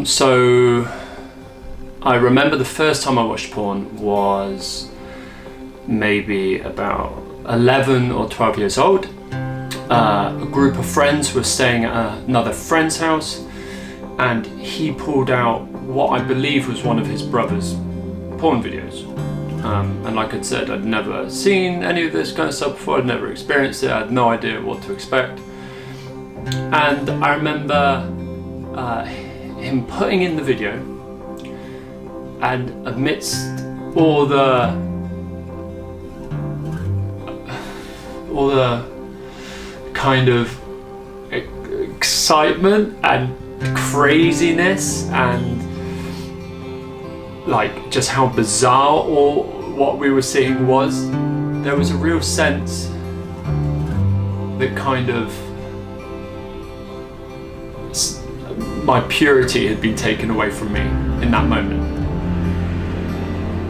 So I remember the first time I watched porn was maybe about 11 or 12 years old. A group of friends were staying at another friend's house, and he pulled out what I believe was one of his brother's porn videos. And like I said, I'd never seen any of this kind of stuff before, I'd never experienced it, I had no idea what to expect. And I remember him putting in the video, and amidst all the kind of excitement and craziness and like just how bizarre all what we were seeing was, there was a real sense that kind of my purity had been taken away from me in that moment,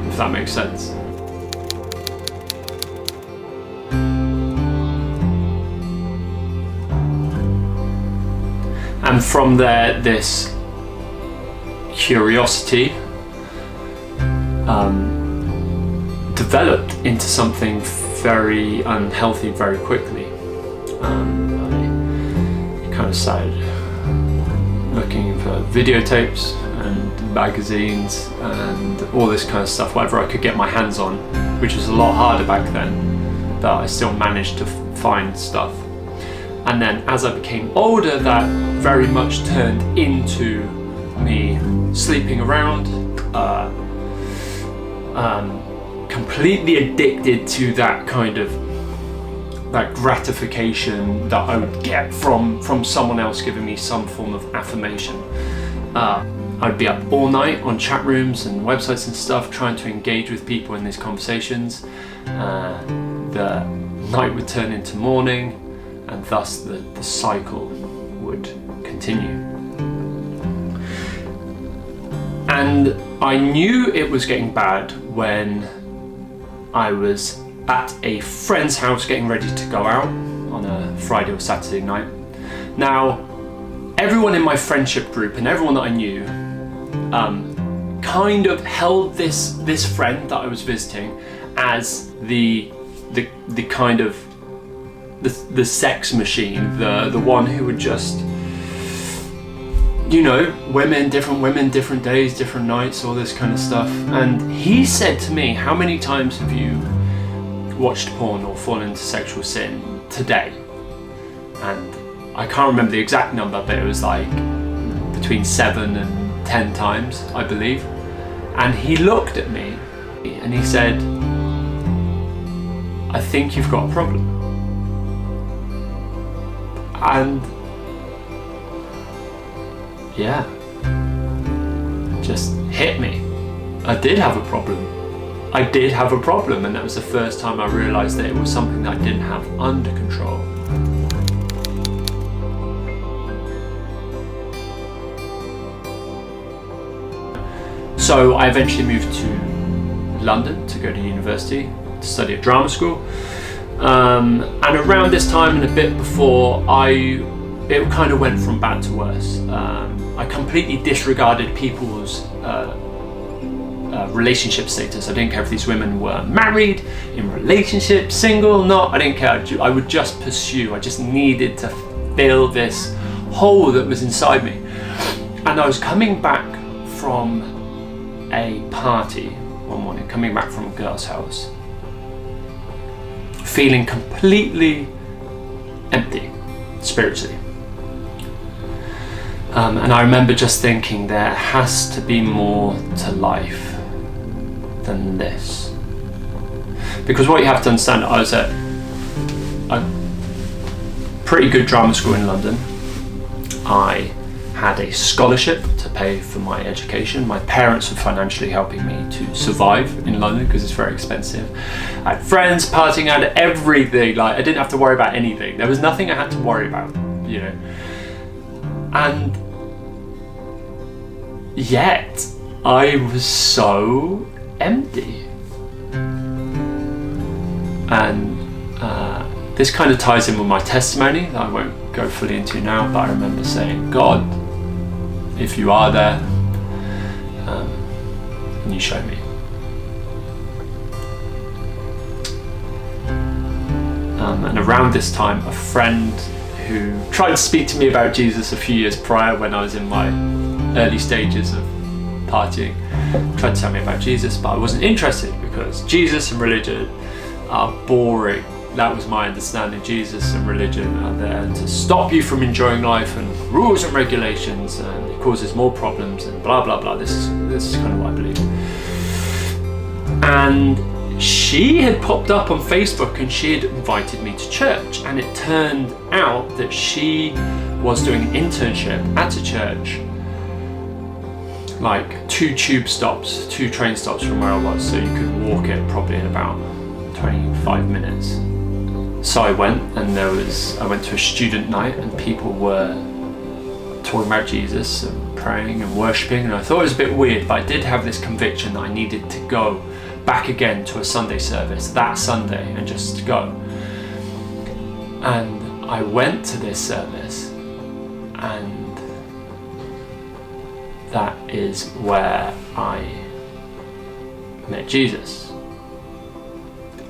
if that makes sense. And from there, this curiosity developed into something very unhealthy very quickly. I kind of started looking for videotapes and magazines and all this kind of stuff, whatever I could get my hands on, which was a lot harder back then, but I still managed to find stuff. And then as I became older, that very much turned into me sleeping around, completely addicted to that kind of that gratification that I would get from someone else giving me some form of affirmation. I'd be up all night on chat rooms and websites and stuff trying to engage with people in these conversations. The night would turn into morning, and thus the cycle would continue. And I knew it was getting bad when I was at a friend's house getting ready to go out on a Friday or Saturday night. Now, everyone in my friendship group and everyone that I knew kind of held this friend that I was visiting as the kind of the sex machine, the one who would just, you know, women, different days, different nights, all this kind of stuff. And he said to me, how many times have you watched porn or fallen into sexual sin today? And I can't remember the exact number, but it was like between 7 and 10 times, I believe. And he looked at me and he said, I think you've got a problem. And yeah, just hit me. I did have a problem. And that was the first time I realized that it was something that I didn't have under control. So I eventually moved to London to go to university to study at drama school. And around this time and a bit before, it kind of went from bad to worse. I completely disregarded people's relationship status. I didn't care if these women were married, in relationships, single, not. I didn't care. I would just pursue. I just needed to fill this hole that was inside me. And I was coming back from a party one morning, coming back from a girl's house, feeling completely empty spiritually. And I remember just thinking, there has to be more to life than this. Because what you have to understand, I was at a pretty good drama school in London. I had a scholarship to pay for my education. My parents were financially helping me to survive in London because it's very expensive. I had friends partying, I had everything. Like, I didn't have to worry about anything. There was nothing I had to worry about, you know. And yet I was so empty. And this kind of ties in with my testimony that I won't go fully into now, but I remember saying, God, if you are there, and you show me. And around this time, a friend who tried to speak to me about Jesus a few years prior, when I was in my early stages of partying, tried to tell me about Jesus, but I wasn't interested because Jesus and religion are boring. That was my understanding. Jesus and religion are there to stop you from enjoying life, and rules and regulations, and it causes more problems, and blah blah blah. This is kind of what I believe. And she had popped up on Facebook and she had invited me to church, and it turned out that she was doing an internship at a church, like 2 train stops from where I was, so you could walk it probably in about 25 minutes. So I went, and I went to a student night, and people were talking about Jesus and praying and worshipping, and I thought it was a bit weird, but I did have this conviction that I needed to go back again to a Sunday service that Sunday and just go. And I went to this service, and that is where I met Jesus.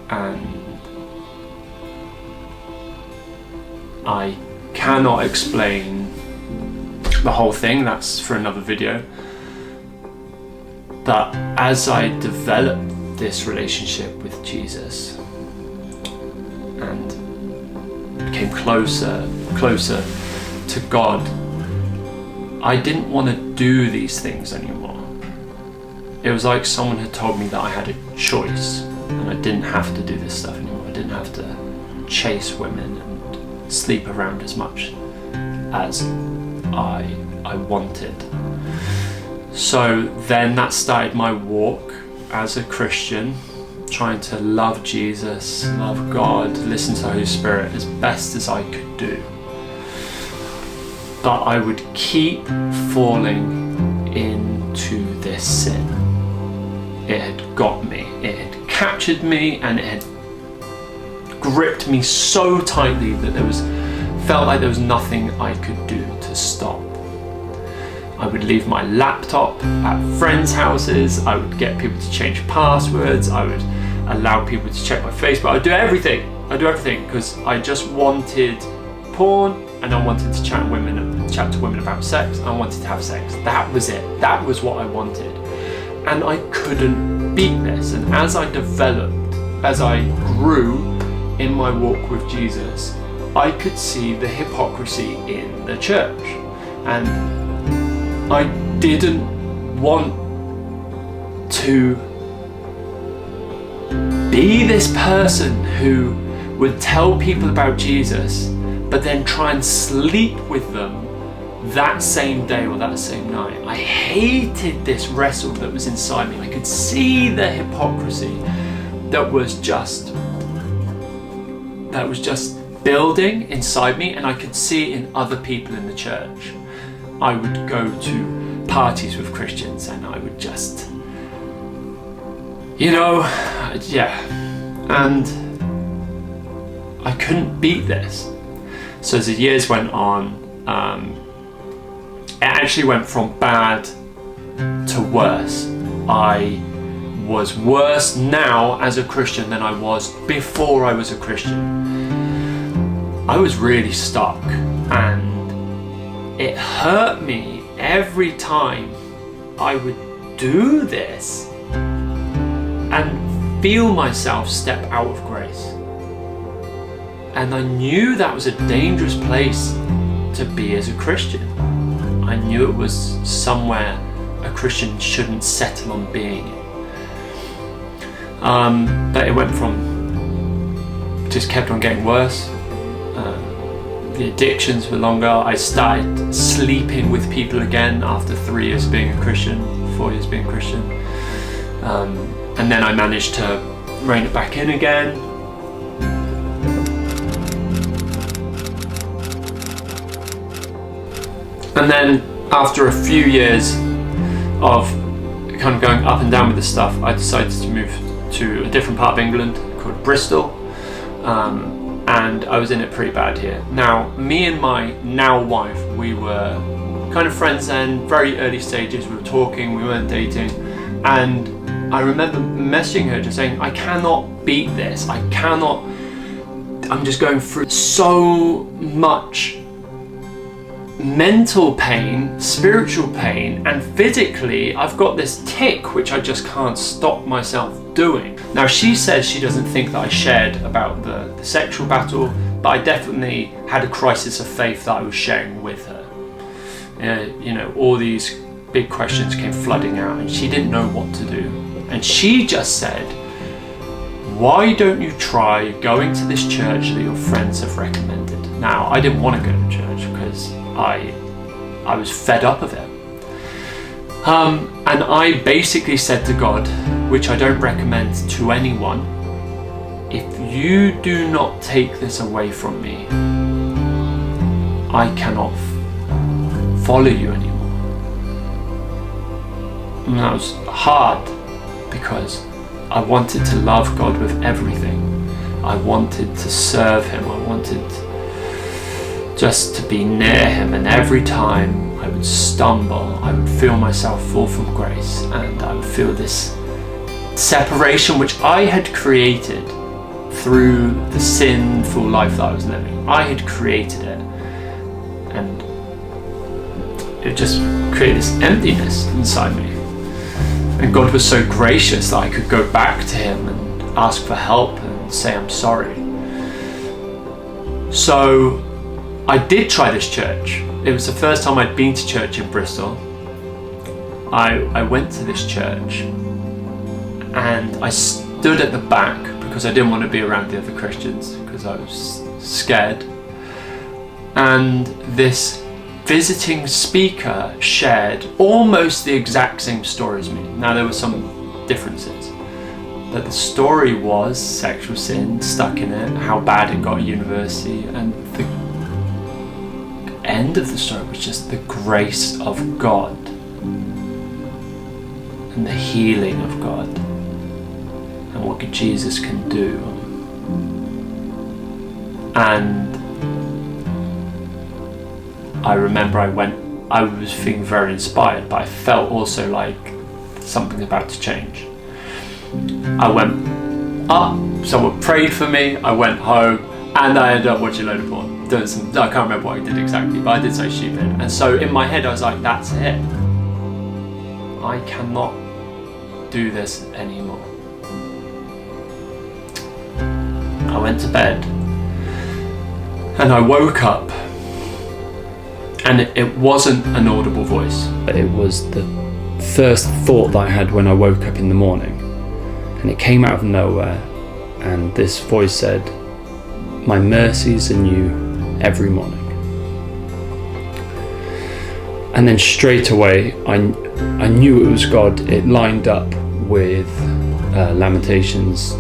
And I cannot explain the whole thing, that's for another video. But as I developed this relationship with Jesus and became closer to God, I didn't want to do these things anymore. It was like someone had told me that I had a choice, and I didn't have to do this stuff anymore. I didn't have to chase women and sleep around as much as I wanted. So then that started my walk as a Christian, trying to love Jesus, love God, listen to the Holy Spirit as best as I could do. But I would keep falling into this sin. It had got me, it had captured me, and it had gripped me so tightly that felt like there was nothing I could do to stop. I would leave my laptop at friends' houses, I would get people to change passwords, I would allow people to check my Facebook, I'd do everything because I just wanted porn, and I wanted to chat to women about sex, and I wanted to have sex. That was it, that was what I wanted. And I couldn't beat this, and as I grew in my walk with Jesus, I could see the hypocrisy in the church, and I didn't want to be this person who would tell people about Jesus, but then try and sleep with them that same day or that same night. I hated this wrestle that was inside me. I could see the hypocrisy that was just building inside me, and I could see it in other people in the church. I would go to parties with Christians, and I would just, and I couldn't beat this. So as the years went on, it actually went from bad to worse. I was worse now as a Christian than I was before I was a Christian. I was really stuck, and it hurt me every time I would do this and feel myself step out of grace. And I knew that was a dangerous place to be as a Christian. I knew it was somewhere a Christian shouldn't settle on being in. But it went just kept on getting worse. The addictions were longer. I started sleeping with people again after 3 years being a Christian, 4 years being a Christian. And then I managed to rein it back in again. And then after a few years of kind of going up and down with this stuff, I decided to move to a different part of England called Bristol. And I was in it pretty bad here. Now, me and my now wife, we were kind of friends then, very early stages. We were talking, we weren't dating, and I remember messaging her just saying, I cannot beat this. I'm just going through so much mental pain, spiritual pain, and physically I've got this tick which I just can't stop myself doing. Now she says she doesn't think that I shared about the sexual battle, but I definitely had a crisis of faith that I was sharing with her. All these big questions came flooding out and she didn't know what to do. And she just said, why don't you try going to this church that your friends have recommended? Now, I didn't want to go to church because I was fed up of it. And I basically said to God, which I don't recommend to anyone, if you do not take this away from me, I cannot follow you anymore. And that was hard because I wanted to love God with everything. I wanted to serve Him. I wanted just to be near Him, and every time I would stumble, I would feel myself fall from grace, and I would feel this separation which I had created through the sinful life that I was living. I had created it, and it just created this emptiness inside me. And God was so gracious that I could go back to Him and ask for help and say I'm sorry. So I did try this church. It was the first time I'd been to church in Bristol. I went to this church and I stood at the back because I didn't want to be around the other Christians because I was scared. And this visiting speaker shared almost the exact same story as me. Now there were some differences, but the story was sexual sin, stuck in it, how bad it got at university, and the end of the story was just the grace of God and the healing of God and what Jesus can do. And I remember I was feeling very inspired, but I felt also like something about to change. I went up, someone prayed for me, I went home, and I ended up watching a load of porn. I can't remember what I did exactly, but I did say stupid. And so in my head I was like, that's it. I cannot do this anymore. I went to bed, and I woke up, and it wasn't an audible voice. It was the first thought that I had when I woke up in the morning. And it came out of nowhere, and this voice said, my mercies are new every morning. And then straight away, I knew it was God. It lined up with Lamentations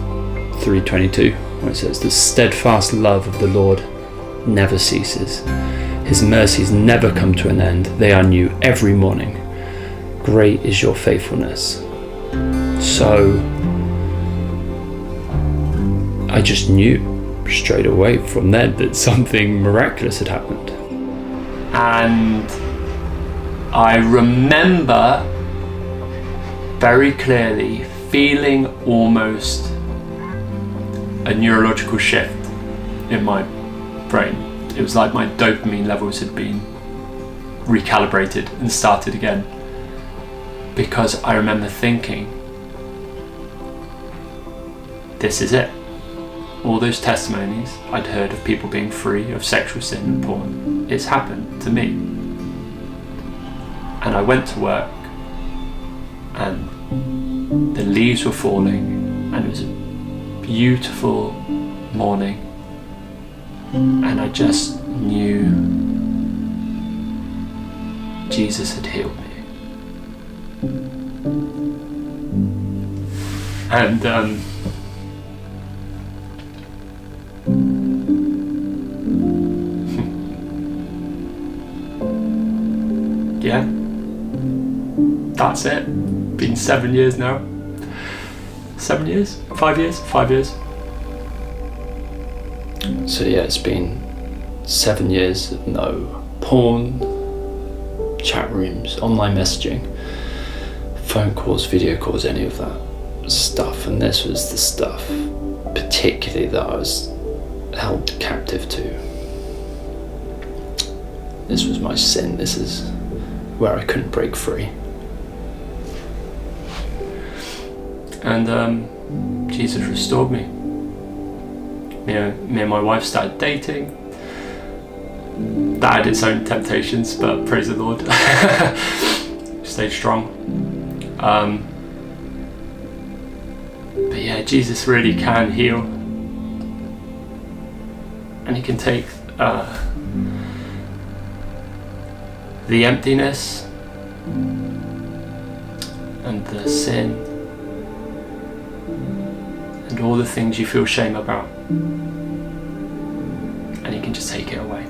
3:22, where it says, the steadfast love of the Lord never ceases. His mercies never come to an end. They are new every morning. Great is your faithfulness. So I just knew straight away from then that something miraculous had happened. And I remember very clearly feeling almost a neurological shift in my brain. It was like my dopamine levels had been recalibrated and started again, because I remember thinking, this is it. All those testimonies I'd heard of people being free of sexual sin and porn, it's happened to me. And I went to work, and the leaves were falling, and it was a beautiful morning, and I just knew Jesus had healed me. And yeah, that's it. Been 7 years now. 7 years? 5 years? 5 years. So yeah, it's been 7 years of no porn, chat rooms, online messaging, phone calls, video calls, any of that stuff. And this was the stuff particularly that I was held captive to. This was my sin. This is where I couldn't break free. And Jesus restored me. You know, me and my wife started dating. That had its own temptations, but praise the Lord. Stayed strong. But yeah, Jesus really can heal. And he can take the emptiness and the sin and all the things you feel shame about, and he can just take it away.